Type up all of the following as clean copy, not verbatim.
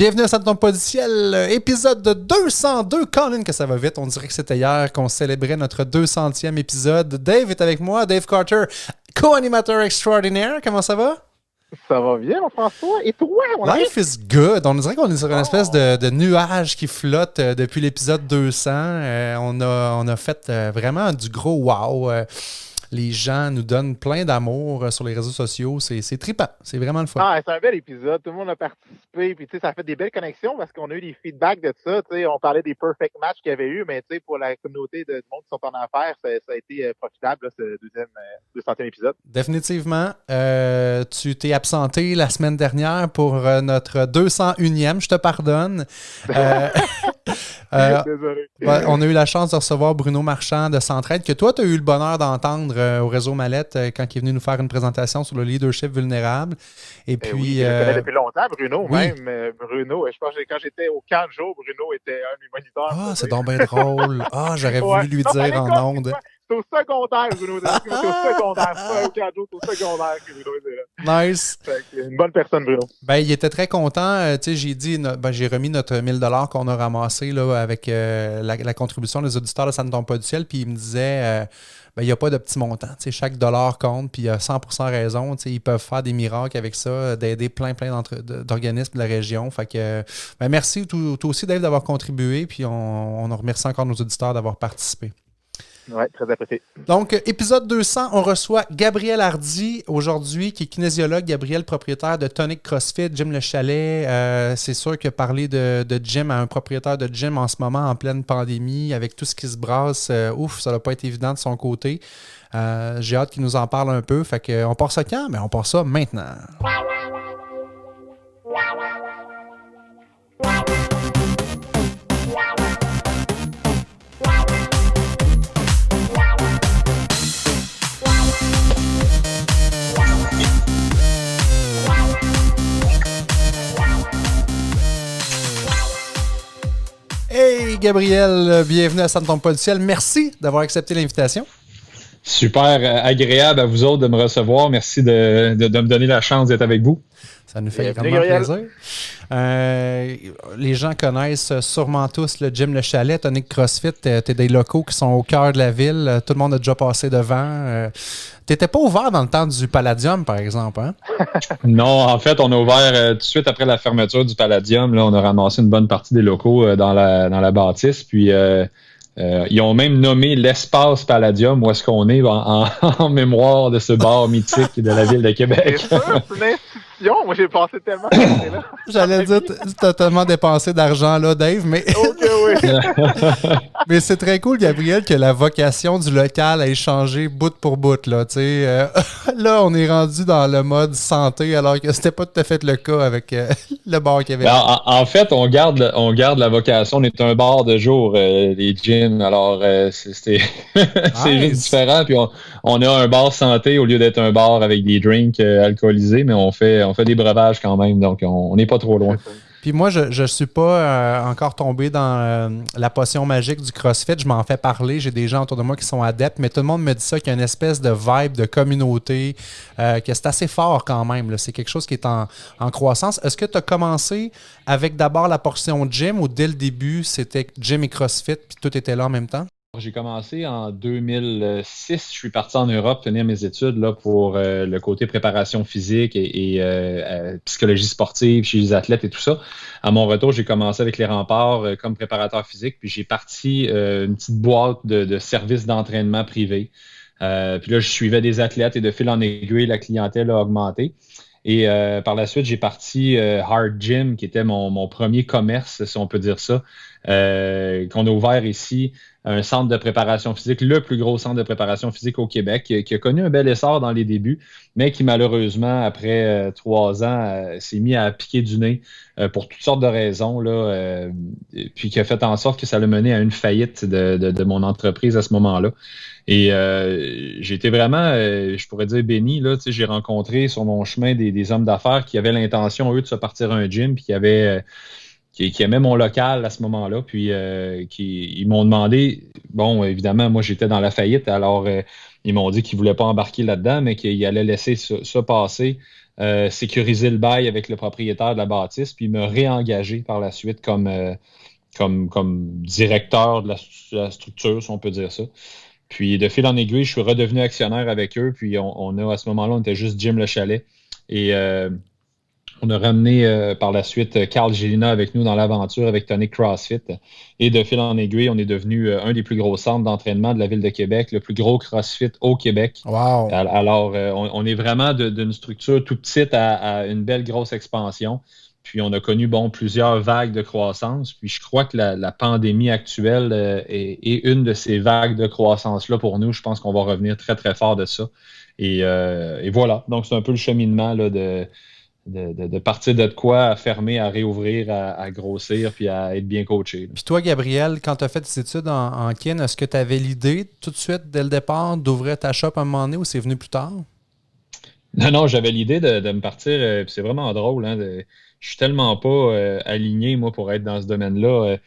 Bienvenue à Ça ne tombe pas du ciel, épisode de 202. Colin, que ça va vite. On dirait que c'était hier qu'on célébrait notre 200e épisode. Dave est avec moi, Dave Carter, co-animateur extraordinaire. Comment ça va? Ça va bien, François. Et toi? Life is good. On dirait qu'on est sur une espèce de nuage qui flotte depuis l'épisode 200. On a fait vraiment du gros wow. Les gens nous donnent plein d'amour sur les réseaux sociaux. C'est trippant. C'est vraiment le fun. Ah, c'est un bel épisode. Tout le monde a participé. Puis, ça a fait des belles connexions parce qu'on a eu des feedbacks de ça. On parlait des perfect matchs qu'il y avait eu, mais pour la communauté de monde qui sont en affaires, ça a été profitable, là, ce 200e épisode. Définitivement. Tu t'es absenté la semaine dernière pour notre 201e. Je te pardonne. Désolé. On a eu la chance de recevoir Bruno Marchand de Centraide, que toi, tu as eu le bonheur d'entendre au Réseau Mallette quand il est venu nous faire une présentation sur le leadership vulnérable. Et puis, oui, je le connais depuis longtemps, Bruno, oui. Même. Bruno, je pense que quand j'étais au camp de jour, Bruno était un de mes moniteurs. Ah, c'est donc bien drôle. Ah, j'aurais voulu lui dire en ondes. C'est au secondaire, Bruno. C'est au secondaire. Pas au camp de jour, c'est au secondaire que Bruno était là. Nice. Une bonne personne, Bruno. Ben, il était très content. J'ai remis notre 1000$ qu'on a ramassé là, avec la contribution des auditeurs de Ça ne tombe pas du ciel. Puis il me disait, il n'y a pas de petit montant. Chaque dollar compte. Puis il a 100% raison. Ils peuvent faire des miracles avec ça, d'aider plein d'organismes de la région. Fait que, merci toi aussi, Dave, d'avoir contribué. Puis on remercie encore nos auditeurs d'avoir participé. Oui, très apprécié. Donc, épisode 200, on reçoit Gabriel Hardy aujourd'hui, qui est kinésiologue. Gabriel, propriétaire de Tonic CrossFit, Gym Le Chalet. C'est sûr que parler de gym à un propriétaire de gym en ce moment, en pleine pandémie, avec tout ce qui se brasse, ça n'a pas été évident de son côté. J'ai hâte qu'il nous en parle un peu. Fait que, on part ça quand? Mais on part ça maintenant. Hey Gabriel, bienvenue à Ça ne tombe pas du ciel. Merci d'avoir accepté l'invitation. Super agréable à vous autres de me recevoir. Merci de me donner la chance d'être avec vous. Ça nous fait vraiment plaisir. Les gens connaissent sûrement tous le Gym Le Chalet, Tonic CrossFit. T'es des locaux qui sont au cœur de la ville. Tout le monde a déjà passé devant. T'étais pas ouvert dans le temps du Palladium, par exemple, hein? Non, en fait, on a ouvert tout de suite après la fermeture du Palladium. Là, on a ramassé une bonne partie des locaux dans la bâtisse. Puis ils ont même nommé l'espace Palladium où est-ce qu'on est en mémoire de ce bar mythique de la ville de Québec. C'est sûr, c'est une institution. Moi, j'ai passé tellement de temps là. J'allais dire, t'as tellement dépensé d'argent là, Dave, mais... Ok, oui. Mais c'est très cool, Gabriel, que la vocation du local ait changé bout pour bout. Là, là, on est rendu dans le mode santé, alors que c'était pas tout à fait le cas avec le bar qu'il y avait. En fait, on garde la vocation. On est un bar de jour, les gyms. Alors, c'est juste différent. Puis on a un bar santé au lieu d'être un bar avec des drinks alcoolisés, mais on fait des breuvages quand même. Donc, on n'est pas trop loin. Puis moi, je ne suis pas encore tombé dans la potion magique du CrossFit. Je m'en fais parler. J'ai des gens autour de moi qui sont adeptes, mais tout le monde me dit ça, qu'il y a une espèce de vibe de communauté, que c'est assez fort quand même. Là. C'est quelque chose qui est en croissance. Est-ce que tu as commencé avec d'abord la portion gym ou dès le début, c'était gym et CrossFit, puis tout était là en même temps? J'ai commencé en 2006. Je suis parti en Europe finir mes études là, pour le côté préparation physique et psychologie sportive chez les athlètes et tout ça. À mon retour, j'ai commencé avec les Remparts comme préparateur physique. Puis j'ai parti une petite boîte de services d'entraînement privé. Puis là, je suivais des athlètes et de fil en aiguille, la clientèle a augmenté. Et par la suite, j'ai parti Hard Gym, qui était mon premier commerce, si on peut dire ça, qu'on a ouvert ici, un centre de préparation physique, le plus gros centre de préparation physique au Québec, qui a connu un bel essor dans les débuts, mais qui malheureusement, après 3 ans, s'est mis à piquer du nez pour toutes sortes de raisons, là, puis qui a fait en sorte que ça l'a mené à une faillite de mon entreprise à ce moment-là. Et j'ai été vraiment, je pourrais dire, béni. Là, j'ai rencontré sur mon chemin des hommes d'affaires qui avaient l'intention, eux, de se partir un gym, puis qui aimaient mon local à ce moment-là. Puis ils m'ont demandé, bon, évidemment, moi, j'étais dans la faillite, alors ils m'ont dit qu'ils ne voulaient pas embarquer là-dedans, mais qu'ils allaient laisser ça passer sécuriser le bail avec le propriétaire de la bâtisse, puis me réengager par la suite comme directeur de la structure, si on peut dire ça. Puis de fil en aiguille, je suis redevenu actionnaire avec eux. Puis à ce moment-là, on était juste Jim Le Chalet. Et on a ramené par la suite Carl Gélina avec nous dans l'aventure avec Tonic CrossFit. Et de fil en aiguille, on est devenu un des plus gros centres d'entraînement de la ville de Québec, le plus gros CrossFit au Québec. Wow! Alors, on est vraiment d'une structure toute petite à une belle grosse expansion. Puis on a connu plusieurs vagues de croissance. Puis je crois que la pandémie actuelle est une de ces vagues de croissance-là pour nous. Je pense qu'on va revenir très, très fort de ça. Et voilà. Donc, c'est un peu le cheminement là, de partir de quoi à fermer, à réouvrir, à grossir, puis à être bien coaché. Puis toi, Gabriel, quand tu as fait tes études en kin, est-ce que tu avais l'idée tout de suite, dès le départ, d'ouvrir ta shop à un moment donné ou c'est venu plus tard? Non, j'avais l'idée de me partir. Puis c'est vraiment drôle. Hein, je suis tellement pas aligné, moi, pour être dans ce domaine-là.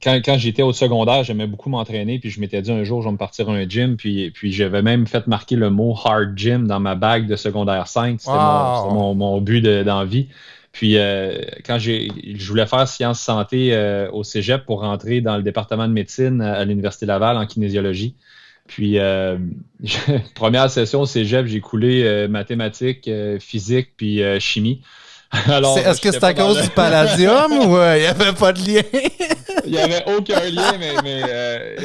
Quand j'étais au secondaire, j'aimais beaucoup m'entraîner, puis je m'étais dit un jour, je vais me partir à un gym, puis j'avais même fait marquer le mot hard gym dans ma bague de secondaire 5. C'était mon but d'envie. Puis quand je voulais faire sciences santé au cégep pour rentrer dans le département de médecine à l'Université Laval en kinésiologie. Puis première session au cégep, j'ai coulé mathématiques, physique, puis chimie. Alors, est-ce que c'est à cause du palladium ou il n'y avait pas de lien? Il n'y avait aucun lien, mais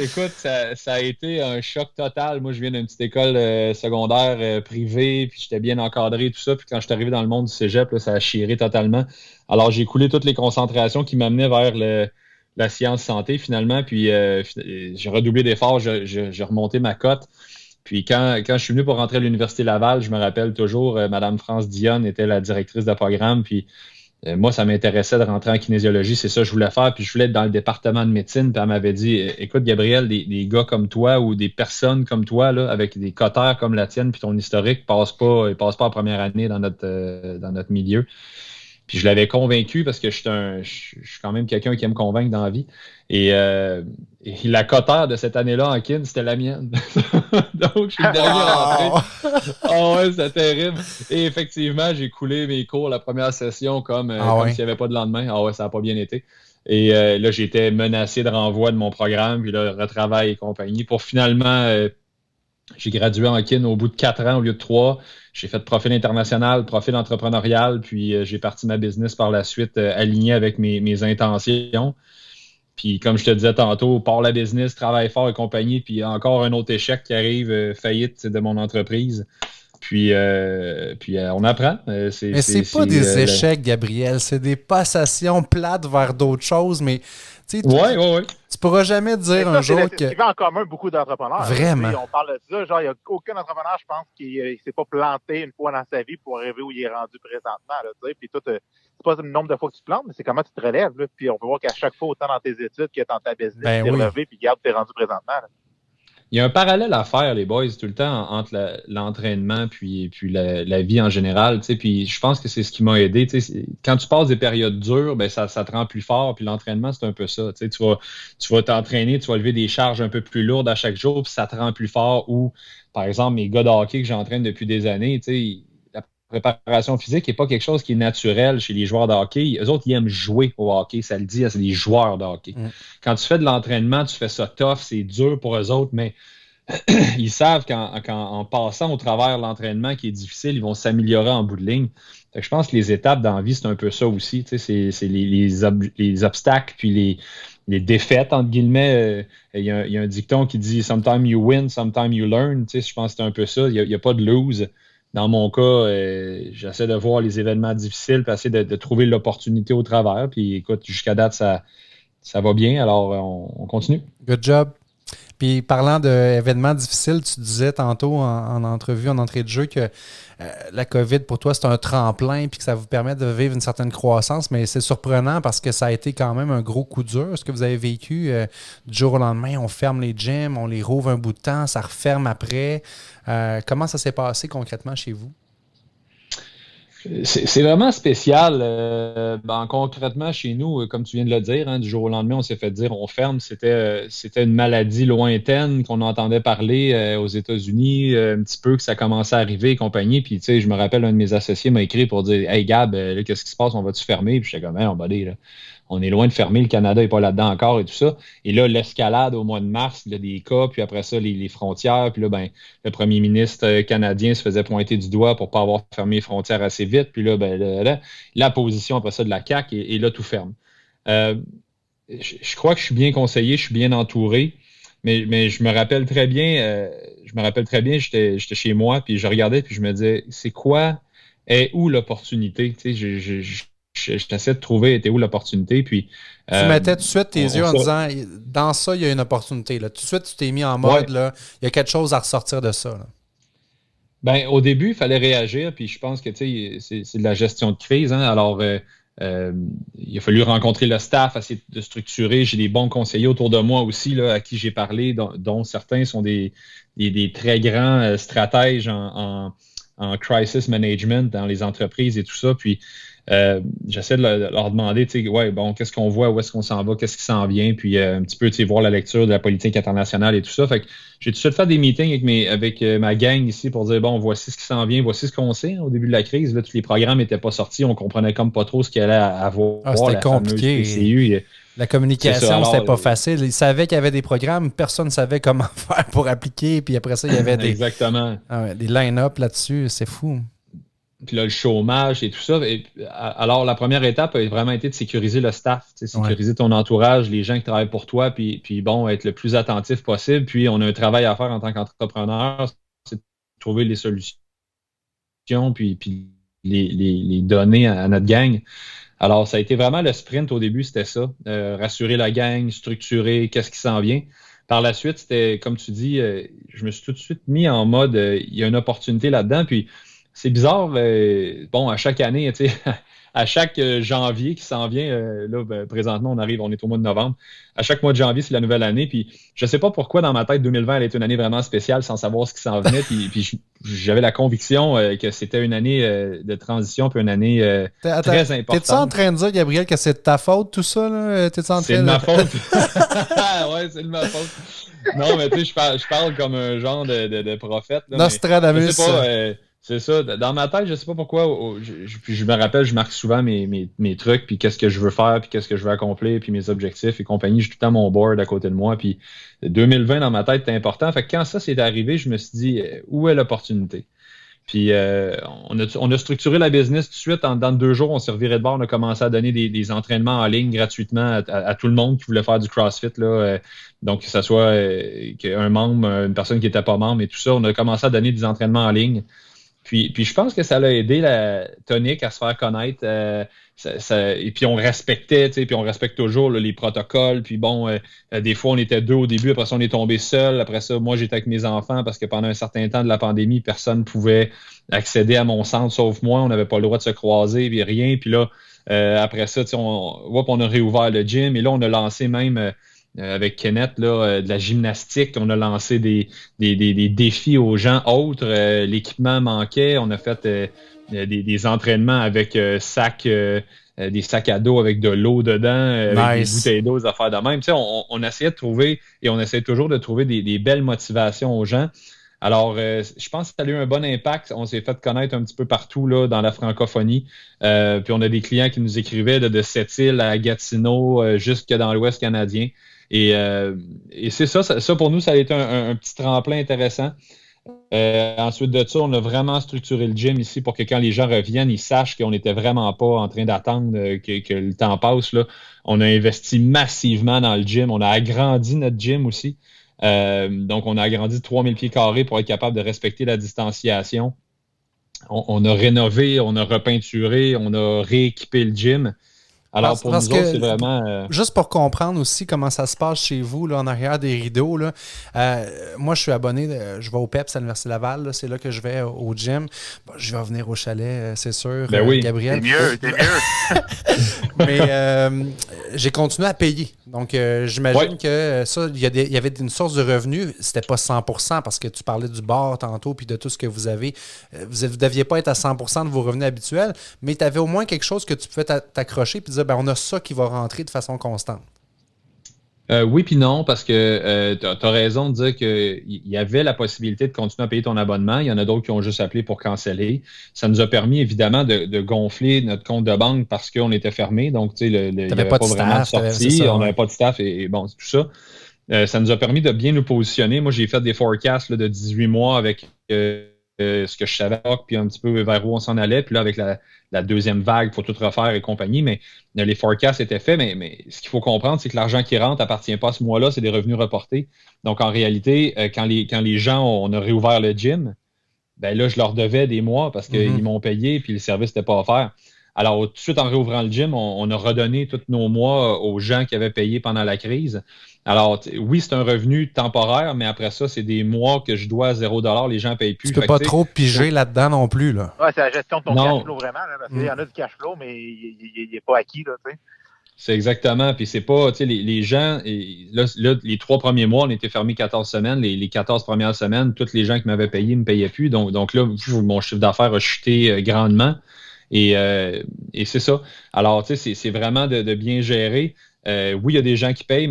écoute, ça a été un choc total. Moi, je viens d'une petite école secondaire privée, puis j'étais bien encadré, tout ça. Puis quand je suis arrivé dans le monde du cégep, là, ça a chiré totalement. Alors, j'ai coulé toutes les concentrations qui m'amenaient vers la science santé, finalement. Puis j'ai redoublé d'efforts, j'ai remonté ma cote. Puis quand je suis venu pour rentrer à l'Université Laval, je me rappelle toujours, Mme France Dionne était la directrice de programme, puis moi, ça m'intéressait de rentrer en kinésiologie, c'est ça que je voulais faire, puis je voulais être dans le département de médecine, puis elle m'avait dit, écoute Gabriel, des gars comme toi ou des personnes comme toi, là, avec des cotères comme la tienne, puis ton historique, passent pas en première année dans notre milieu. Puis je l'avais convaincu parce que je suis quand même quelqu'un qui aime convaincre dans la vie. Et la cotère de cette année-là en kin, c'était la mienne. Donc, je suis le dernier rentré. Ah ouais, c'était terrible. Et effectivement, j'ai coulé mes cours la première session comme s'il n'y avait pas de lendemain. Ah ouais, ça n'a pas bien été. Et là, j'étais menacé de renvoi de mon programme, puis là, retravail et compagnie. Pour finalement, j'ai gradué en kin au bout de 4 ans au lieu de 3. J'ai fait profil international, profil entrepreneurial, puis j'ai parti ma business par la suite aligné avec mes intentions. Puis comme je te disais tantôt, part la business, travail fort et compagnie, puis encore un autre échec qui arrive, faillite de mon entreprise. Puis on apprend. Mais c'est pas des échecs, Gabriel, c'est des passations plates vers d'autres choses, mais tu pourras jamais dire un jour que... C'est ce qui met en commun beaucoup d'entrepreneurs. Vraiment. On parle de ça, genre, il n'y a aucun entrepreneur, je pense, qui ne s'est pas planté une fois dans sa vie pour arriver où il est rendu présentement. Là, puis tout, c'est pas le nombre de fois que tu te plantes, mais c'est comment tu te relèves. Là, puis on peut voir qu'à chaque fois, autant dans tes études que dans ta business, tu t'es relevé puis garde, tu es rendu présentement. Là. Il y a un parallèle à faire, les boys, tout le temps entre l'entraînement puis la vie en général. Puis je pense que c'est ce qui m'a aidé. Quand tu passes des périodes dures, ben ça te rend plus fort. Puis l'entraînement, c'est un peu ça. Tu vas t'entraîner, tu vas lever des charges un peu plus lourdes à chaque jour, puis ça te rend plus fort. Ou, par exemple, mes gars de hockey que j'entraîne depuis des années, la préparation physique n'est pas quelque chose qui est naturel chez les joueurs de hockey. Eux autres, ils aiment jouer au hockey, ça le dit, c'est des joueurs de hockey. Quand tu fais de l'entraînement, tu fais ça tough, c'est dur pour eux autres, mais ils savent qu'en passant au travers de l'entraînement qui est difficile, ils vont s'améliorer en bout de ligne. Fait que je pense que les étapes dans la vie, c'est un peu ça aussi. C'est les obstacles puis les défaites, entre guillemets. Il y a un dicton qui dit « Sometimes you win, sometimes you learn ». Je pense que c'est un peu ça. Il n'y a pas de lose. Dans mon cas, j'essaie de voir les événements difficiles puis essayer de trouver l'opportunité au travers. Puis écoute, jusqu'à date, ça va bien. Alors, on continue. Good job. Puis parlant d'événements difficiles, tu disais tantôt en entrevue, en entrée de jeu, que la COVID, pour toi, c'est un tremplin puis que ça vous permet de vivre une certaine croissance, mais c'est surprenant parce que ça a été quand même un gros coup dur. Ce que vous avez vécu du jour au lendemain, on ferme les gyms, on les rouvre un bout de temps, ça referme après. Comment ça s'est passé concrètement chez vous? C'est vraiment spécial. Concrètement, chez nous, comme tu viens de le dire, hein, du jour au lendemain, on s'est fait dire on ferme. C'était une maladie lointaine qu'on entendait parler aux États-Unis, un petit peu que ça commençait à arriver et compagnie. Puis, tu sais, je me rappelle, un de mes associés m'a écrit pour dire Hey Gab, là, qu'est-ce qui se passe? On va-tu fermer? Puis j'étais comme, on va aller, là. On est loin de fermer, le Canada n'est pas là-dedans encore et tout ça. Et là, l'escalade au mois de mars, il y a des cas, puis après ça, les frontières. Puis là, le premier ministre canadien se faisait pointer du doigt pour ne pas avoir fermé les frontières assez vite. Puis là, la position après ça de la CAQ, et là, tout ferme. Je crois que je suis bien conseillé, je suis bien entouré, mais je me rappelle très bien, j'étais chez moi, puis je regardais, puis je me disais, c'est quoi, est où l'opportunité? Tu sais, j'essaie de trouver était où l'opportunité. Puis, tu mettais tout de suite tes yeux en disant dans ça, il y a une opportunité. Là. Tout de suite, tu t'es mis en mode là, il y a quelque chose à ressortir de ça. Là. Au début, il fallait réagir, puis je pense que c'est de la gestion de crise. Hein? Alors, il a fallu rencontrer le staff, essayer de structurer. J'ai des bons conseillers autour de moi aussi, là, à qui j'ai parlé, dont certains sont des très grands stratèges en crisis management dans les entreprises et tout ça. Puis, j'essaie de leur demander, qu'est-ce qu'on voit, où est-ce qu'on s'en va, qu'est-ce qui s'en vient, puis un petit peu, voir la lecture de la politique internationale et tout ça. Fait que j'ai tout de suite fait des meetings avec ma gang ici pour dire, voici ce qui s'en vient, voici ce qu'on sait. Au début de la crise, là, tous les programmes n'étaient pas sortis, on comprenait comme pas trop ce qu'il allait avoir. C'était compliqué. PCU. La communication, c'était pas facile. Ils savaient qu'il y avait des programmes, personne ne savait comment faire pour appliquer, puis après ça, il y avait Exactement. Des line-up là-dessus, c'est fou. Puis là, le chômage et tout ça. Alors, la première étape a vraiment été de sécuriser le staff, sécuriser ton entourage, les gens qui travaillent pour toi, puis être le plus attentif possible. Puis, on a un travail à faire en tant qu'entrepreneur, c'est de trouver les solutions, puis les donner à notre gang. Alors, ça a été vraiment le sprint au début, c'était ça. Rassurer la gang, structurer, qu'est-ce qui s'en vient. Par la suite, c'était, comme tu dis, je me suis tout de suite mis en mode, il y a une opportunité là-dedans, puis c'est bizarre, à chaque année, à chaque janvier qui s'en vient, présentement, on est au mois de novembre. À chaque mois de janvier, c'est la nouvelle année. Puis je ne sais pas pourquoi, dans ma tête, 2020, elle est une année vraiment spéciale sans savoir ce qui s'en venait. Puis j'avais la conviction que c'était une année de transition, puis une année très importante. T'es-tu en train de dire, Gabriel, que c'est de ta faute, tout ça? Là? C'est de ma faute. Ouais, c'est de ma faute. Non, mais tu sais, je parle comme un genre de prophète. Là, Nostradamus. Je sais pas, c'est ça. Dans ma tête, je sais pas pourquoi. Puis je me rappelle, je marque souvent mes trucs, puis qu'est-ce que je veux faire, puis qu'est-ce que je veux accomplir, puis mes objectifs et compagnie. J'ai tout le temps mon board à côté de moi. Puis 2020, dans ma tête, c'était important. Fait que quand ça s'est arrivé, je me suis dit, où est l'opportunité? Puis on a structuré la business tout de suite. Dans 2 jours, on s'est reviré de bord. On a commencé à donner des entraînements en ligne gratuitement à tout le monde qui voulait faire du CrossFit. Là. Donc, que ce soit un membre, une personne qui n'était pas membre et tout ça. On a commencé à donner des entraînements en ligne. Puis je pense que ça l'a aidé la Tonic à se faire connaître. Et puis on respectait, puis on respecte toujours là, les protocoles. Puis des fois, on était 2 au début, après ça, on est tombé seul. Après ça, moi, j'étais avec mes enfants parce que pendant un certain temps de la pandémie, personne ne pouvait accéder à mon centre sauf moi. On n'avait pas le droit de se croiser, puis rien. Puis là, après ça, on a réouvert le gym. Et là, on a lancé même... avec Kenneth, là, de la gymnastique. On a lancé des défis aux gens autres. L'équipement manquait. On a fait des entraînements avec des sacs à dos avec de l'eau dedans, avec des bouteilles d'eau, des affaires de même. On essayait de trouver, et on essaie toujours de trouver des belles motivations aux gens. Alors, je pense que ça a eu un bon impact. On s'est fait connaître un petit peu partout là, dans la francophonie. Puis on a des clients qui nous écrivaient de Sept-Îles à Gatineau, jusque dans l'Ouest canadien. Et c'est ça pour nous, ça a été un petit tremplin intéressant. Ensuite de ça, on a vraiment structuré le gym ici pour que quand les gens reviennent, ils sachent qu'on n'était vraiment pas en train d'attendre que le temps passe. Là. On a investi massivement dans le gym. On a agrandi notre gym aussi. Donc, on a agrandi de 3000 pieds carrés pour être capable de respecter la distanciation. On a rénové, on a repeinturé, on a rééquipé le gym. Alors, pour nous autres, c'est vraiment... Juste pour comprendre aussi comment ça se passe chez vous, là, en arrière des rideaux, là, moi, je suis abonné, je vais au PEPS à l'Université Laval, là, c'est là que je vais au gym. Bon, je vais venir au chalet, c'est sûr, oui. Gabriel. T'es mieux. Mais j'ai continué à payer Donc, j'imagine que ça, il y avait une source de revenus. C'était pas 100% parce que tu parlais du bar tantôt puis de tout ce que vous avez. Vous ne deviez pas être à 100% de vos revenus habituels, mais tu avais au moins quelque chose que tu pouvais t'accrocher et dire, on a ça qui va rentrer de façon constante. Oui puis non, parce que tu as raison de dire qu'il y avait la possibilité de continuer à payer ton abonnement. Il y en a d'autres qui ont juste appelé pour canceller. Ça nous a permis évidemment de gonfler notre compte de banque parce qu'on était fermé. Donc, tu sais, il n'y avait pas vraiment de sortie, on n'avait pas de staff et bon, tout ça. Ça nous a permis de bien nous positionner. Moi, j'ai fait des forecasts de 18 mois avec ce que je savais, puis un petit peu vers où on s'en allait. Puis là, avec la deuxième vague, il faut tout refaire et compagnie. Mais les forecasts étaient faits. Mais ce qu'il faut comprendre, c'est que l'argent qui rentre n'appartient pas à ce mois-là, c'est des revenus reportés. Donc, en réalité, quand les gens, on a réouvert le gym, ben là, je leur devais des mois parce qu'ils m'ont payé puis le service n'était pas offert. Alors, tout de suite, en réouvrant le gym, on a redonné tous nos mois aux gens qui avaient payé pendant la crise. Alors, oui, c'est un revenu temporaire, mais après ça, c'est des mois que je dois à 0$. Les gens ne payent plus. Tu peux pas trop piger là-dedans non plus. Là. Ouais, c'est la gestion de ton cash flow vraiment. Là, parce qu'il y en a du cash flow, mais il n'est pas acquis. Là, c'est exactement. Puis c'est pas, tu sais, les gens, là, les 3 premiers mois, on était fermés 14 semaines. Les 14 premières semaines, tous les gens qui m'avaient payé ne me payaient plus. Donc là, mon chiffre d'affaires a chuté grandement. Et c'est ça. Alors, tu sais, c'est vraiment de bien gérer. Oui, il y a des gens qui payent,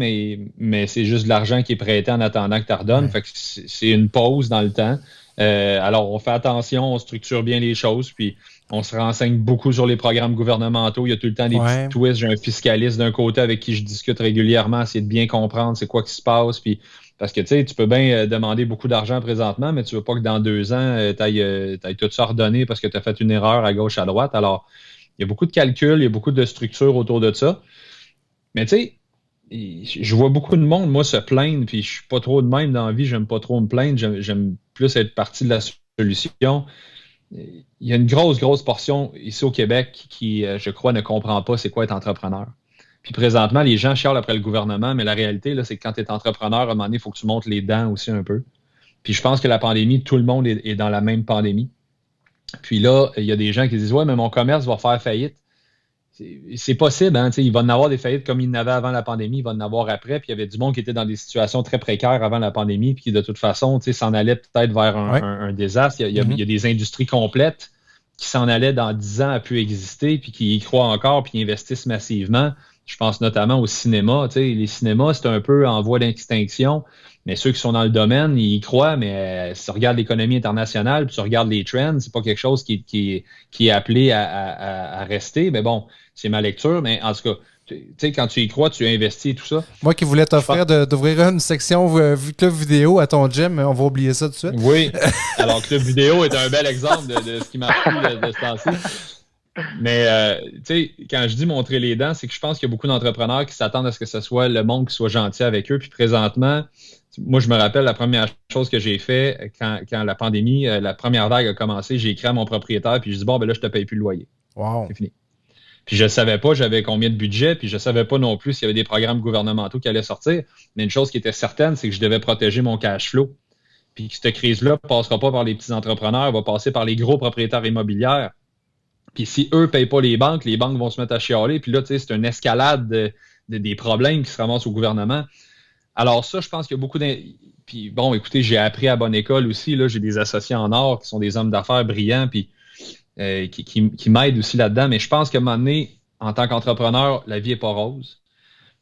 mais c'est juste de l'argent qui est prêté en attendant que tu redonnes. Fait que c'est une pause dans le temps. Alors, on fait attention, on structure bien les choses, puis on se renseigne beaucoup sur les programmes gouvernementaux. Il y a tout le temps des petits twists. J'ai un fiscaliste d'un côté avec qui je discute régulièrement, essayer de bien comprendre c'est quoi qui se passe. Puis, parce que tu sais, tu peux bien demander beaucoup d'argent présentement, mais tu veux pas que dans 2 ans, tu ailles tout ça redonner parce que tu as fait une erreur à gauche, à droite. Alors, il y a beaucoup de calculs, il y a beaucoup de structures autour de ça. Mais tu sais, je vois beaucoup de monde, moi, se plaindre, puis je suis pas trop de même dans la vie, j'aime pas trop me plaindre, j'aime plus être partie de la solution. Il y a une grosse portion ici au Québec qui, je crois, ne comprend pas c'est quoi être entrepreneur. Puis présentement, les gens chialent après le gouvernement, mais la réalité, là, c'est que quand tu es entrepreneur, à un moment donné, il faut que tu montes les dents aussi un peu. Puis je pense que la pandémie, tout le monde est dans la même pandémie. Puis là, il y a des gens qui disent « Ouais, mais mon commerce va faire faillite. » C'est possible, hein, il va en avoir des faillites comme il y en avait avant la pandémie, il va en avoir après, puis il y avait du monde qui était dans des situations très précaires avant la pandémie, puis qui de toute façon s'en allait peut-être vers un désastre. Il y a des industries complètes qui s'en allaient dans 10 ans à plus exister, puis qui y croient encore, puis qui investissent massivement. Je pense notamment au cinéma. Les cinémas, c'est un peu en voie d'extinction, mais ceux qui sont dans le domaine, ils y croient, mais si tu regardes l'économie internationale, puis tu regardes les trends, c'est pas quelque chose qui est appelé à rester. Mais bon, c'est ma lecture, mais en tout cas, tu sais, quand tu y crois, tu investis et tout ça. Moi qui voulais t'offrir d'ouvrir une section club vidéo à ton gym, on va oublier ça tout de suite. Oui, alors club vidéo est un bel exemple de ce qui marche plus de ce temps-ci. Mais, tu sais, quand je dis montrer les dents, c'est que je pense qu'il y a beaucoup d'entrepreneurs qui s'attendent à ce que ce soit le monde qui soit gentil avec eux. Puis présentement, moi, je me rappelle la première chose que j'ai fait quand la pandémie, la première vague a commencé, j'ai écrit à mon propriétaire, puis je dis bon, ben là, je te paye plus le loyer. Wow. C'est fini. Puis je ne savais pas j'avais combien de budget, puis je ne savais pas non plus s'il y avait des programmes gouvernementaux qui allaient sortir. Mais une chose qui était certaine, c'est que je devais protéger mon cash flow. Puis que cette crise-là ne passera pas par les petits entrepreneurs, elle va passer par les gros propriétaires immobiliers. Puis si eux ne payent pas les banques vont se mettre à chialer. Puis là, tu sais, c'est une escalade des problèmes qui se ramassent au gouvernement. Alors ça, je pense qu'il y a beaucoup Puis bon, écoutez, j'ai appris à bonne école aussi. Là, j'ai des associés en or qui sont des hommes d'affaires brillants, puis qui m'aident aussi là-dedans. Mais je pense qu'à un moment donné, en tant qu'entrepreneur, la vie n'est pas rose.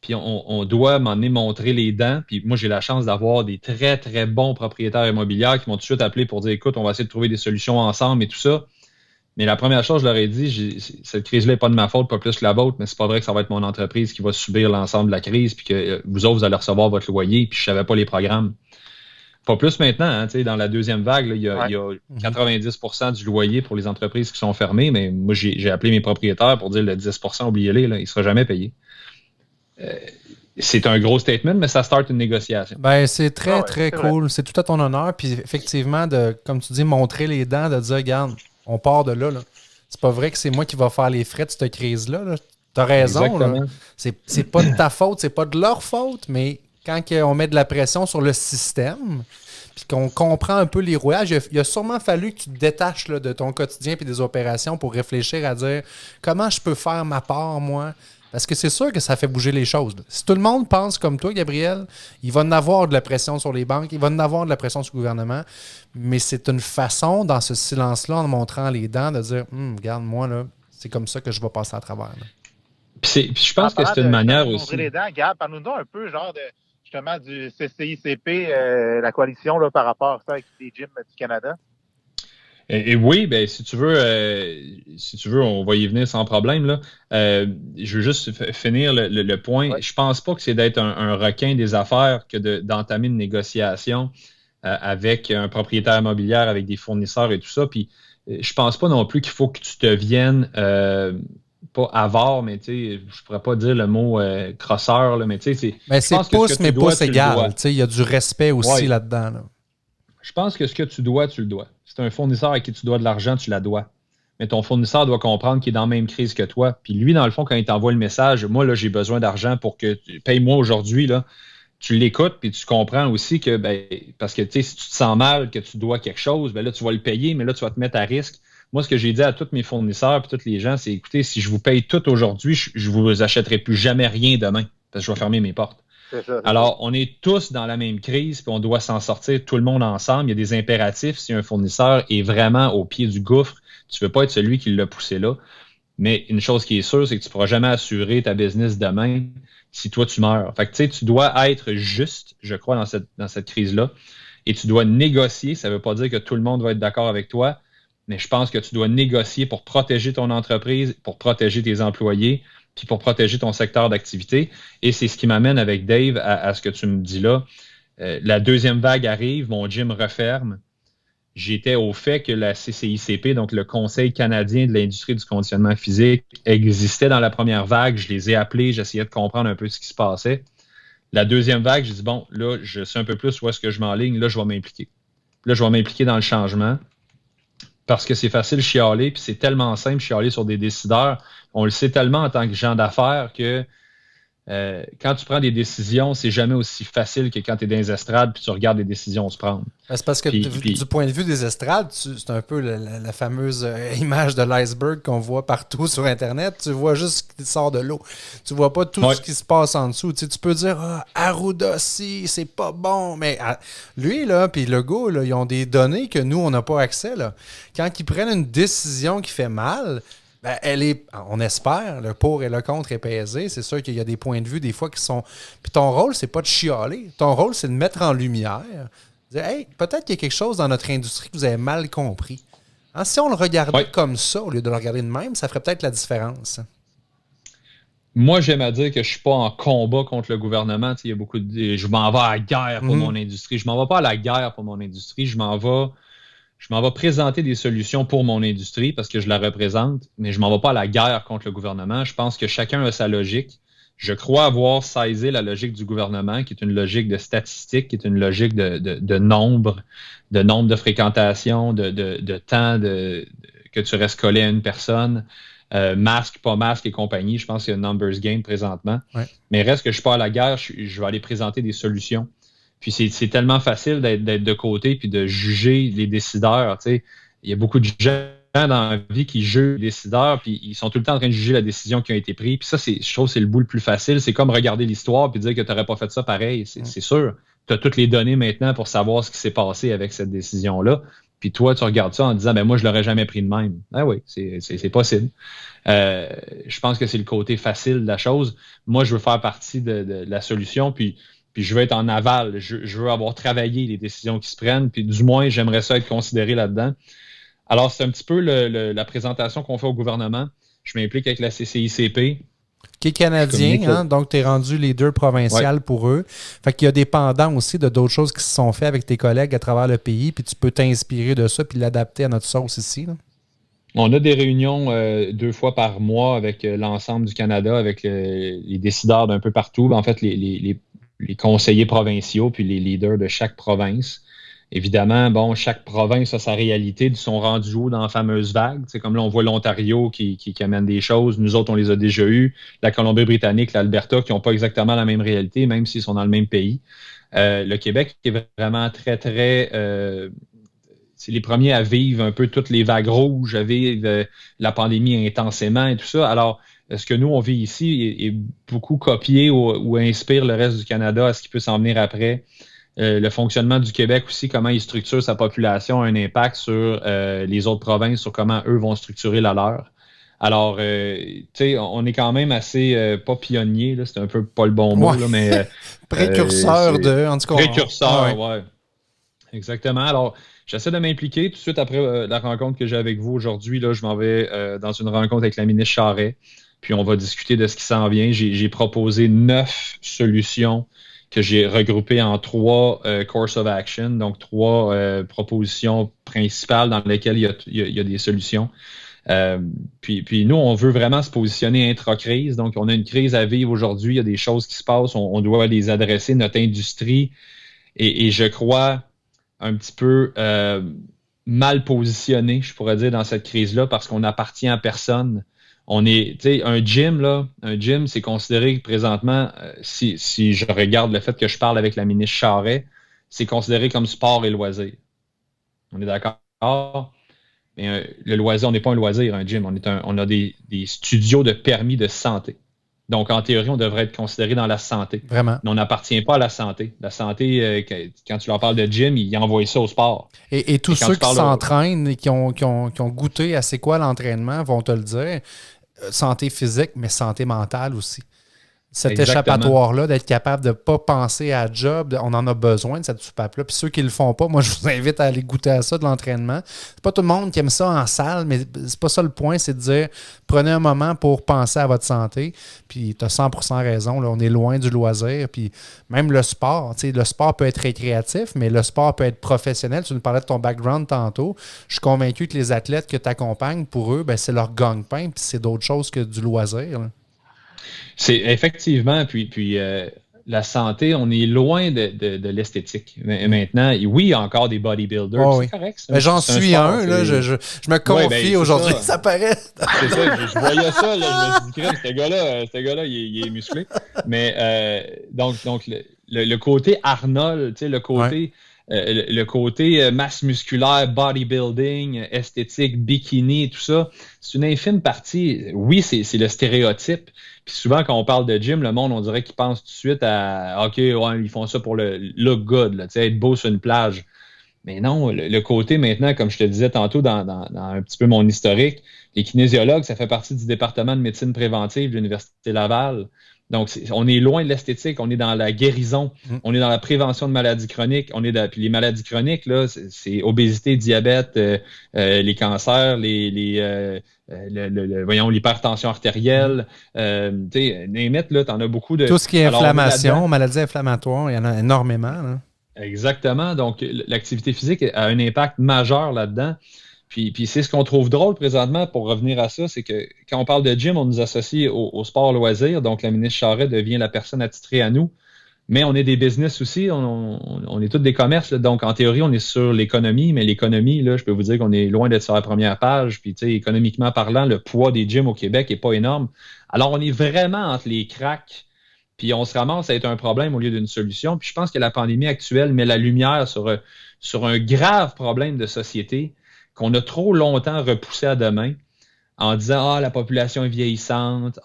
Puis on doit à un moment donné montrer les dents. Puis moi, j'ai la chance d'avoir des très, très bons propriétaires immobiliers qui m'ont tout de suite appelé pour dire, écoute, on va essayer de trouver des solutions ensemble et tout ça. Mais la première chose, je leur ai dit, cette crise-là n'est pas de ma faute, pas plus que la vôtre, mais c'est pas vrai que ça va être mon entreprise qui va subir l'ensemble de la crise, puis que vous autres, vous allez recevoir votre loyer, puis je savais pas les programmes. Pas plus maintenant, hein, dans la deuxième vague, là, il y a 90% du loyer pour les entreprises qui sont fermées, mais moi, j'ai appelé mes propriétaires pour dire le 10%, oubliez-les, là, il ne sera jamais payé. C'est un gros statement, mais ça start une négociation. Ben, c'est très cool. Vrai. C'est tout à ton honneur. Puis effectivement, comme tu dis, montrer les dents, de dire, regarde, on part de là. C'est pas vrai que c'est moi qui va faire les frais de cette crise-là. Là. Tu as raison. Là. C'est pas de ta faute, c'est pas de leur faute, mais quand on met de la pression sur le système, puis qu'on comprend un peu les rouages, il a sûrement fallu que tu te détaches là, de ton quotidien et des opérations pour réfléchir à dire comment je peux faire ma part, moi, Parce que c'est sûr que ça fait bouger les choses. Là. Si tout le monde pense comme toi, Gabriel, il va en avoir de la pression sur les banques, il va en avoir de la pression sur le gouvernement, mais c'est une façon, dans ce silence-là, en montrant les dents, de dire regarde, moi, là, c'est comme ça que je vais passer à travers. Là. Puis je pense que c'est une manière aussi. Les dents, Gab, parle-nous un peu, genre, justement, du CCICP, la coalition là, par rapport à ça avec les gyms du Canada. Et oui, ben si tu veux, on va y venir sans problème. Là. Je veux juste finir le point. Ouais. Je pense pas que c'est d'être un requin des affaires que d'entamer une négociation avec un propriétaire immobilier, avec des fournisseurs et tout ça. Puis je pense pas non plus qu'il faut que tu te viennes pas avare, mais tu sais, je pourrais pas dire le mot crosseur, là, mais tu sais, c'est pouce, mais pouce égal. Il y a du respect aussi là-dedans. Là. Je pense que ce que tu dois, tu le dois. Si tu as un fournisseur à qui tu dois de l'argent, tu la dois. Mais ton fournisseur doit comprendre qu'il est dans la même crise que toi. Puis lui, dans le fond, quand il t'envoie le message, moi, là, j'ai besoin d'argent pour que tu paye-moi aujourd'hui, là, tu l'écoutes, puis tu comprends aussi que, parce que, tu sais, si tu te sens mal, que tu dois quelque chose, là, tu vas le payer, mais là, tu vas te mettre à risque. Moi, ce que j'ai dit à tous mes fournisseurs et tous les gens, c'est, écoutez, si je vous paye tout aujourd'hui, je vous achèterai plus jamais rien demain, parce que je vais fermer mes portes. Alors, on est tous dans la même crise, puis on doit s'en sortir tout le monde ensemble. Il y a des impératifs. Si un fournisseur est vraiment au pied du gouffre, tu ne veux pas être celui qui l'a poussé là. Mais une chose qui est sûre, c'est que tu ne pourras jamais assurer ta business demain si toi, tu meurs. Fait que, tu sais, tu dois être juste, je crois, dans cette crise-là. Et tu dois négocier. Ça ne veut pas dire que tout le monde va être d'accord avec toi, mais je pense que tu dois négocier pour protéger ton entreprise, pour protéger tes employés, puis pour protéger ton secteur d'activité. Et c'est ce qui m'amène avec Dave à ce que tu me dis là. La deuxième vague arrive, mon gym referme. J'étais au fait que la CCICP, donc le Conseil canadien de l'industrie du conditionnement physique, existait dans la première vague. Je les ai appelés, j'essayais de comprendre un peu ce qui se passait. La deuxième vague, j'ai dit, bon, là, je sais un peu plus où est-ce que je m'enligne. Là, je vais m'impliquer. Là, je vais m'impliquer dans le changement. Parce que c'est facile de chialer, puis c'est tellement simple de chialer sur des décideurs. On le sait tellement en tant que gens d'affaires que quand tu prends des décisions, c'est jamais aussi facile que quand tu es dans les estrades puis tu regardes les décisions se prendre. C'est parce que du point de vue des estrades, c'est un peu la fameuse image de l'iceberg qu'on voit partout sur Internet. Tu vois juste ce qui sort de l'eau. Tu vois pas tout ce qui se passe en dessous. Tu peux dire Arruda, si, c'est pas bon. Mais lui, là, puis le gars, là, ils ont des données que nous, on n'a pas accès. Là. Quand ils prennent une décision qui fait mal, on espère, le pour et le contre est pesé. C'est sûr qu'il y a des points de vue des fois qui sont... Puis ton rôle, c'est pas de chialer. Ton rôle, c'est de mettre en lumière. Dire, hey, peut-être qu'il y a quelque chose dans notre industrie que vous avez mal compris. Hein, si on le regardait comme ça, au lieu de le regarder de même, ça ferait peut-être la différence. Moi, j'aime à dire que je suis pas en combat contre le gouvernement. Il y a beaucoup de... Je m'en vais à la guerre pour mon industrie. Je m'en vais pas à la guerre pour mon industrie. Je m'en vais présenter des solutions pour mon industrie parce que je la représente, mais je m'en vais pas à la guerre contre le gouvernement. Je pense que chacun a sa logique. Je crois avoir saisi la logique du gouvernement, qui est une logique de statistique, qui est une logique de nombre de fréquentation, de temps que tu restes collé à une personne, masque, pas masque et compagnie. Je pense qu'il y a un numbers game présentement. Ouais. Mais reste que je suis pas à la guerre, je vais aller présenter des solutions. Puis c'est tellement facile d'être de côté puis de juger les décideurs. Tu sais. Il y a beaucoup de gens dans la vie qui jugent les décideurs puis ils sont tout le temps en train de juger la décision qui a été prise. Puis ça, je trouve que c'est le bout le plus facile. C'est comme regarder l'histoire puis dire que tu n'aurais pas fait ça pareil. C'est sûr. Tu as toutes les données maintenant pour savoir ce qui s'est passé avec cette décision-là. Puis toi, tu regardes ça en disant moi, je l'aurais jamais pris de même. Ah oui, c'est possible. Je pense que c'est le côté facile de la chose. Moi, je veux faire partie de la solution, puis je veux être en aval. Je veux avoir travaillé les décisions qui se prennent, puis du moins, j'aimerais ça être considéré là-dedans. Alors, c'est un petit peu la présentation qu'on fait au gouvernement. Je m'implique avec la CCICP. Qui est canadien, hein? Donc tu es rendu leader provincial pour eux. Fait qu'il y a des pendants aussi de d'autres choses qui se sont faites avec tes collègues à travers le pays, puis tu peux t'inspirer de ça puis l'adapter à notre sauce ici. Là. On a des réunions 2 fois par mois avec l'ensemble du Canada, avec les décideurs d'un peu partout. En fait, les conseillers provinciaux puis les leaders de chaque province. Évidemment, chaque province a sa réalité, ils sont rendus où dans la fameuse vague. C'est comme là, on voit l'Ontario qui amène des choses. Nous autres, on les a déjà eus. La Colombie-Britannique, l'Alberta, qui n'ont pas exactement la même réalité, même s'ils sont dans le même pays. Le Québec est vraiment très, très... c'est les premiers à vivre un peu toutes les vagues rouges, à vivre la pandémie intensément et tout ça. Alors, ce que nous, on vit ici est beaucoup copié ou inspire le reste du Canada à ce qui peut s'en venir après. Le fonctionnement du Québec aussi, comment il structure sa population, a un impact sur les autres provinces, sur comment eux vont structurer la leur. Alors, tu sais, on est quand même assez, pas pionnier, là, c'est un peu pas le bon mot, là, mais... précurseur en tout cas. Précurseur, ouais. Exactement. Alors, j'essaie de m'impliquer. Tout de suite après la rencontre que j'ai avec vous aujourd'hui, là, je m'en vais dans une rencontre avec la ministre Charest, puis on va discuter de ce qui s'en vient. J'ai proposé 9 solutions que j'ai regroupées en 3 course of action, donc 3 propositions principales dans lesquelles il y a des solutions. Puis nous, on veut vraiment se positionner intra-crise. Donc, on a une crise à vivre aujourd'hui. Il y a des choses qui se passent. On doit les adresser. Notre industrie et je crois un petit peu mal positionnée, je pourrais dire, dans cette crise-là parce qu'on n'appartient à personne. On est, tu sais, un gym, c'est considéré présentement, si je regarde le fait que je parle avec la ministre Charest, c'est considéré comme sport et loisir. On est d'accord? Mais le loisir, on n'est pas un loisir, un gym. On a des studios de permis de santé. Donc, en théorie, on devrait être considéré dans la santé. Vraiment. Mais on n'appartient pas à la santé. La santé, quand tu leur parles de gym, ils envoient ça au sport. Et tous ceux qui s'entraînent et qui ont goûté à c'est quoi l'entraînement vont te le dire. Santé physique, mais santé mentale aussi. Cet échappatoire-là, d'être capable de ne pas penser à job, on en a besoin de cette soupape-là. Puis ceux qui ne le font pas, moi, je vous invite à aller goûter à ça, de l'entraînement. C'est pas tout le monde qui aime ça en salle, mais c'est pas ça le point, c'est de dire, prenez un moment pour penser à votre santé. Puis tu as 100% raison, là, on est loin du loisir. Puis même le sport, le sport peut être récréatif, mais le sport peut être professionnel. Tu nous parlais de ton background tantôt. Je suis convaincu que les athlètes que tu accompagnes, pour eux, ben, c'est leur gagne-pain, puis c'est d'autres choses que du loisir, là. C'est effectivement, puis la santé, on est loin de l'esthétique. Maintenant, oui, il y a encore des bodybuilders, c'est correct. J'en suis un, là, je me confie aujourd'hui, ça paraît. C'est ça, je voyais ça, là, je me suis dit, ce gars-là, il est musclé. Mais donc le côté Arnold, tu sais, le côté masse musculaire, bodybuilding, esthétique, bikini, tout ça, c'est une infime partie. Oui, c'est le stéréotype. Puis souvent, quand on parle de gym, le monde, on dirait qu'il pense tout de suite à « OK, ouais, ils font ça pour le look good, là, être beau sur une plage. » Mais non, le côté maintenant, comme je te disais tantôt dans un petit peu mon historique, les kinésiologues, ça fait partie du département de médecine préventive de l'Université Laval. Donc, on est loin de l'esthétique, on est dans la guérison, on est dans la prévention de maladies chroniques, puis les maladies chroniques, là, c'est obésité, diabète, les cancers, l'hypertension artérielle, t'en as beaucoup de... Tout ce qui est inflammation, maladies inflammatoires, il y en a énormément, là. Exactement. Donc, l'activité physique a un impact majeur là-dedans. Puis c'est ce qu'on trouve drôle présentement, pour revenir à ça, c'est que quand on parle de gym, on nous associe au sport loisir. Donc, la ministre Charest devient la personne attitrée à nous. Mais on est des business aussi, on est tous des commerces. Là. Donc, en théorie, on est sur l'économie, mais l'économie, là, je peux vous dire qu'on est loin d'être sur la première page. Puis, tu sais, économiquement parlant, le poids des gyms au Québec n'est pas énorme. Alors, on est vraiment entre les cracks. Puis on se ramasse à être un problème au lieu d'une solution. Puis je pense que la pandémie actuelle met la lumière sur un grave problème de société qu'on a trop longtemps repoussé à demain en disant « Ah, la population est vieillissante,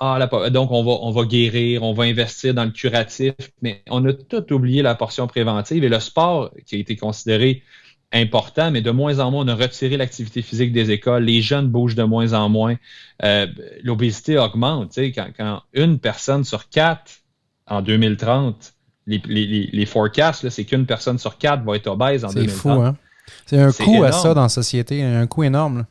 donc on va guérir, on va investir dans le curatif. » Mais on a tout oublié la portion préventive et le sport qui a été considéré important, mais de moins en moins, on a retiré l'activité physique des écoles. Les jeunes bougent de moins en moins. L'obésité augmente. Tu sais, quand une personne sur 4 en 2030, les forecasts, là, c'est qu'une personne sur 4 va être obèse en 2030. C'est fou, hein? C'est un coût à ça dans la société, un coût énorme. Là.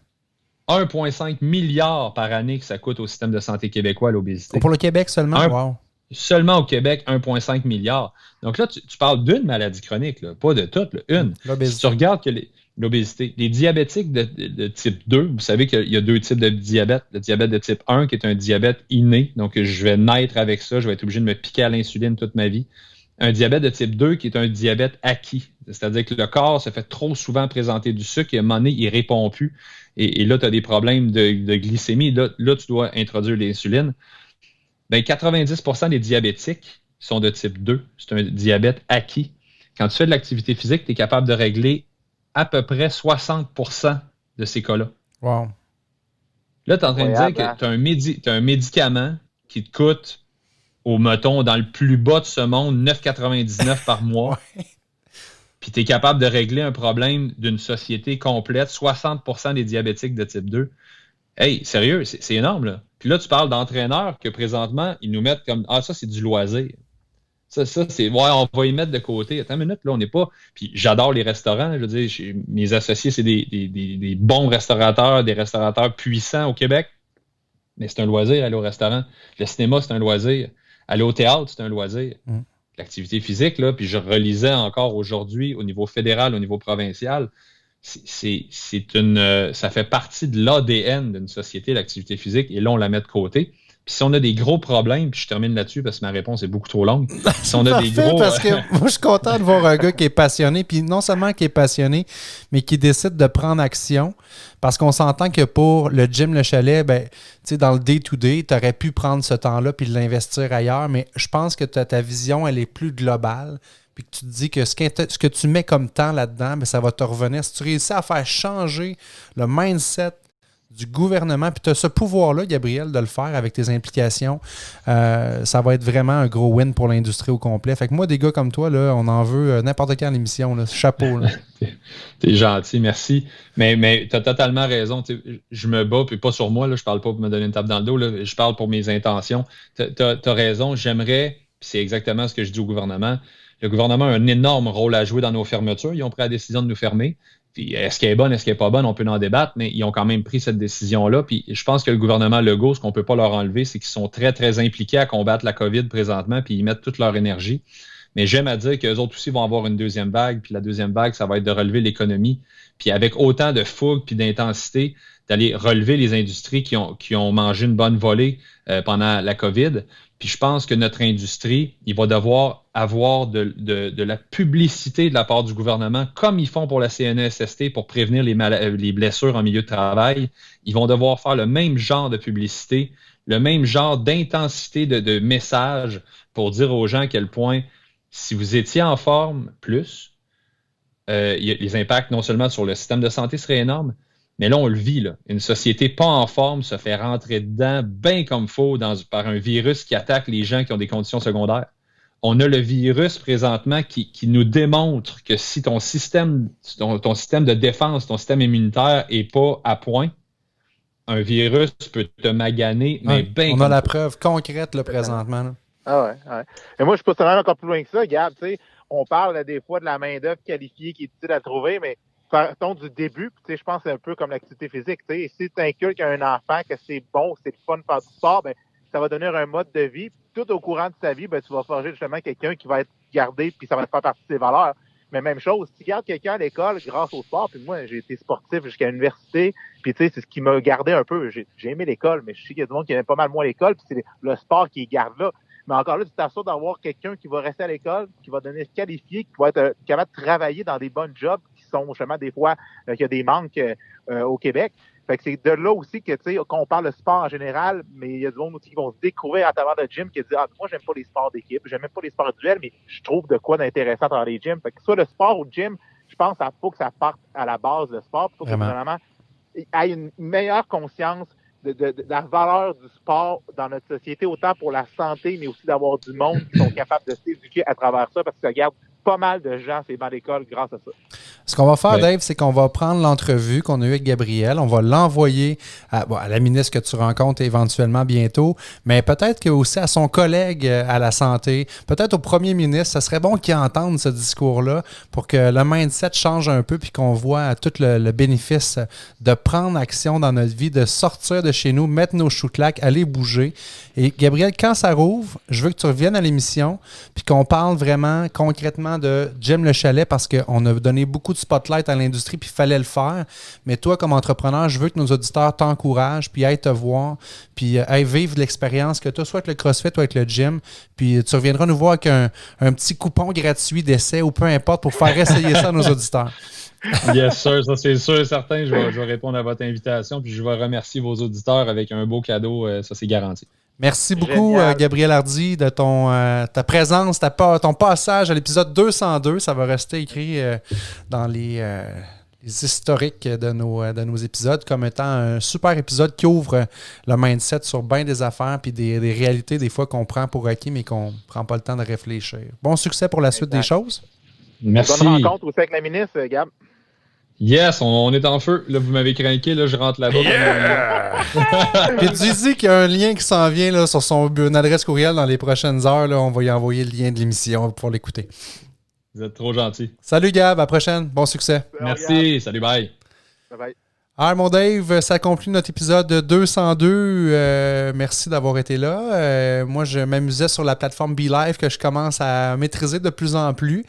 1,5 milliard par année que ça coûte au système de santé québécois, l'obésité. Pour le Québec seulement? Wow. Seulement au Québec, 1,5 milliard. Donc là, tu parles d'une maladie chronique, là, pas de toutes, là, une. Si tu regardes que l'obésité, les diabétiques de type 2, vous savez qu'il y a 2 types de diabète. Le diabète de type 1, qui est un diabète inné, donc je vais naître avec ça, je vais être obligé de me piquer à l'insuline toute ma vie. Un diabète de type 2, qui est un diabète acquis, c'est-à-dire que le corps se fait trop souvent présenter du sucre et à un moment donné, il ne répond plus. Et là, tu as des problèmes de glycémie. Là, tu dois introduire l'insuline. Ben, 90% des diabétiques sont de type 2. C'est un diabète acquis. Quand tu fais de l'activité physique, tu es capable de régler à peu près 60% de ces cas-là. Wow. Là, tu es en train de dire que tu as un médicament qui te coûte, mettons, dans le plus bas de ce monde, 9,99 par mois. Puis tu es capable de régler un problème d'une société complète, 60% des diabétiques de type 2. Hey, sérieux, c'est énorme, là. Puis là, tu parles d'entraîneurs que présentement, ils nous mettent comme ça, c'est du loisir. Ça, c'est on va y mettre de côté. Attends une minute, là, on n'est pas. Puis j'adore les restaurants. Je veux dire, mes associés, c'est des bons restaurateurs, des restaurateurs puissants au Québec. Mais c'est un loisir, aller au restaurant. Le cinéma, c'est un loisir. Aller au théâtre, c'est un loisir. L'activité physique, là, puis je relisais encore aujourd'hui au niveau fédéral, au niveau provincial, ça fait partie de l'ADN d'une société, l'activité physique, et là, on la met de côté. Puis si on a des gros problèmes, puis je termine là-dessus parce que ma réponse est beaucoup trop longue. Si on a des gros... parce que moi, je suis content de voir un gars qui est passionné, puis non seulement qui est passionné, mais qui décide de prendre action, parce qu'on s'entend que pour le gym Le Chalet, ben, tu sais, dans le day-to-day, tu aurais pu prendre ce temps-là puis l'investir ailleurs, mais je pense que ta vision, elle est plus globale, puis que tu te dis que ce que tu mets comme temps là-dedans, ben, ça va te revenir. Si tu réussis à faire changer le mindset du gouvernement, puis tu as ce pouvoir-là, Gabriel, de le faire avec tes implications, ça va être vraiment un gros win pour l'industrie au complet. Fait que moi, des gars comme toi, là, on en veut n'importe quand à l'émission. Là. Chapeau. Là. T'es gentil, merci. Mais tu as totalement raison. Je me bats, puis pas sur moi, là, je parle pas pour me donner une tape dans le dos, là, je parle pour mes intentions. Tu as raison, j'aimerais, puis c'est exactement ce que je dis au gouvernement, le gouvernement a un énorme rôle à jouer dans nos fermetures. Ils ont pris la décision de nous fermer. Puis est-ce qu'elle est bonne, est-ce qu'elle n'est pas bonne, on peut en débattre, mais ils ont quand même pris cette décision-là. Puis je pense que le gouvernement Legault, ce qu'on ne peut pas leur enlever, c'est qu'ils sont très, très impliqués à combattre la COVID présentement, puis ils mettent toute leur énergie. Mais j'aime à dire qu'eux autres aussi vont avoir une deuxième vague, puis la deuxième vague, ça va être de relever l'économie. Puis avec autant de fougue puis d'intensité, d'aller relever les industries qui ont mangé une bonne volée pendant la COVID. Puis je pense que notre industrie, il va devoir avoir de la publicité de la part du gouvernement, comme ils font pour la CNESST pour prévenir les blessures en milieu de travail. Ils vont devoir faire le même genre de publicité, le même genre d'intensité de message pour dire aux gens à quel point, si vous étiez en forme plus, les impacts non seulement sur le système de santé seraient énormes, mais là, on le vit. Là. Une société pas en forme se fait rentrer dedans bien comme faut par un virus qui attaque les gens qui ont des conditions secondaires. On a le virus présentement qui nous démontre que si ton système de défense, ton système immunitaire n'est pas à point, un virus peut te maganer, mais bien. On a la preuve concrète là, présentement. Là. Ah ouais. Et moi, je peux même encore plus loin que ça. Regarde, tu sais, on parle des fois de la main-d'œuvre qualifiée qui est difficile à trouver, mais partons du début, tu sais, je pense que c'est un peu comme l'activité physique. Tu sais, si tu inculques à un enfant que c'est bon, c'est le fun de faire du sport, ben ça va donner un mode de vie. Puis tout au courant de sa vie, ben tu vas forger justement quelqu'un qui va être gardé, puis ça va faire partie de ses valeurs. Mais même chose, si tu gardes quelqu'un à l'école grâce au sport, puis moi, j'ai été sportif jusqu'à l'université, puis tu sais, c'est ce qui m'a gardé un peu. J'ai aimé l'école, mais je sais qu'il y a du monde qui aime pas mal moins l'école, puis c'est le sport qui garde là. Mais encore là, tu t'assures d'avoir quelqu'un qui va rester à l'école, qui va devenir qualifié, qui va être capable de travailler dans des bonnes jobs qui sont justement des fois qu'il y a des manques au Québec. Fait que c'est de là aussi que, tu sais, qu'on parle de sport en général, mais il y a du monde aussi qui vont se découvrir à travers le gym qui dit moi, j'aime pas les sports d'équipe, j'aime même pas les sports individuels, mais je trouve de quoi d'intéressant dans les gyms. Fait que soit le sport ou le gym, je pense qu'il faut que ça parte à la base, le sport, pour que vraiment il y ait une meilleure conscience de la valeur du sport dans notre société, autant pour la santé, mais aussi d'avoir du monde qui sont capables de s'éduquer à travers ça, parce que ça garde pas mal de gens ces bancs d'école grâce à ça. Ce qu'on va faire, Dave, c'est qu'on va prendre l'entrevue qu'on a eue avec Gabriel, on va l'envoyer à la ministre que tu rencontres éventuellement bientôt, mais peut-être que aussi à son collègue à la santé, peut-être au premier ministre, ça serait bon qu'il entende ce discours-là pour que le mindset change un peu puis qu'on voit tout le bénéfice de prendre action dans notre vie, de sortir de chez nous, mettre nos choux-claques, aller bouger. Et Gabriel, quand ça rouvre, je veux que tu reviennes à l'émission puis qu'on parle vraiment concrètement de Gym Le Chalet parce qu'on a donné beaucoup de spotlight à l'industrie puis il fallait le faire. Mais toi, comme entrepreneur, je veux que nos auditeurs t'encouragent puis aillent te voir puis aillent vivre l'expérience que tu as soit avec le CrossFit ou avec le gym. Puis tu reviendras nous voir avec un petit coupon gratuit d'essai ou peu importe pour faire essayer ça à nos auditeurs. Yes, sir, ça c'est sûr et certain. Je vais répondre à votre invitation puis je vais remercier vos auditeurs avec un beau cadeau. Ça, c'est garanti. Merci beaucoup, Gabriel Hardy, de ta présence, ton passage à l'épisode 202. Ça va rester écrit dans les historiques de nos épisodes comme étant un super épisode qui ouvre le mindset sur bien des affaires puis des réalités des fois qu'on prend pour acquis mais qu'on ne prend pas le temps de réfléchir. Bon succès pour la suite des choses. Merci. Bonne rencontre aussi avec la ministre, Gab. Yes, on est en feu. Là, vous m'avez craqué, là, je rentre là-bas. Yeah! Puis dis-y qu'il y a un lien qui s'en vient là, sur une adresse courriel dans les prochaines heures. Là, on va y envoyer le lien de l'émission pour l'écouter. Vous êtes trop gentil. Salut Gab, à la prochaine. Bon succès. Merci, salut, bye. Bye bye. Alors, mon Dave, ça conclut notre épisode 202. Merci d'avoir été là. Moi, je m'amusais sur la plateforme BeLive que je commence à maîtriser de plus en plus.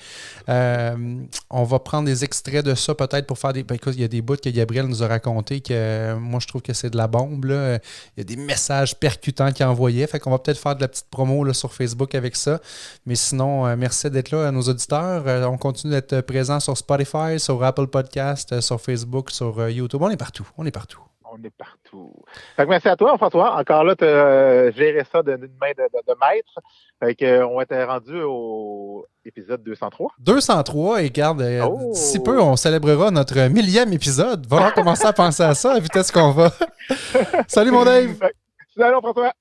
On va prendre des extraits de ça peut-être pour faire des... Écoute, il y a des bouts que Gabriel nous a raconté que moi, je trouve que c'est de la bombe. Là. Il y a des messages percutants qu'il envoyait. Fait qu'on va peut-être faire de la petite promo là, sur Facebook avec ça. Mais sinon, merci d'être là à nos auditeurs. On continue d'être présent sur Spotify, sur Apple Podcast, sur Facebook, sur YouTube. On est partout. On est partout. Fait que merci à toi, François. Encore là, tu as géré ça d'une main de maître. Fait que, on était rendu au épisode 203. 203, et regarde, d'ici peu, on célébrera notre 1000e épisode. Va falloir commencer à penser à ça, à la vitesse qu'on va. Salut, mon Dave! Salut, François!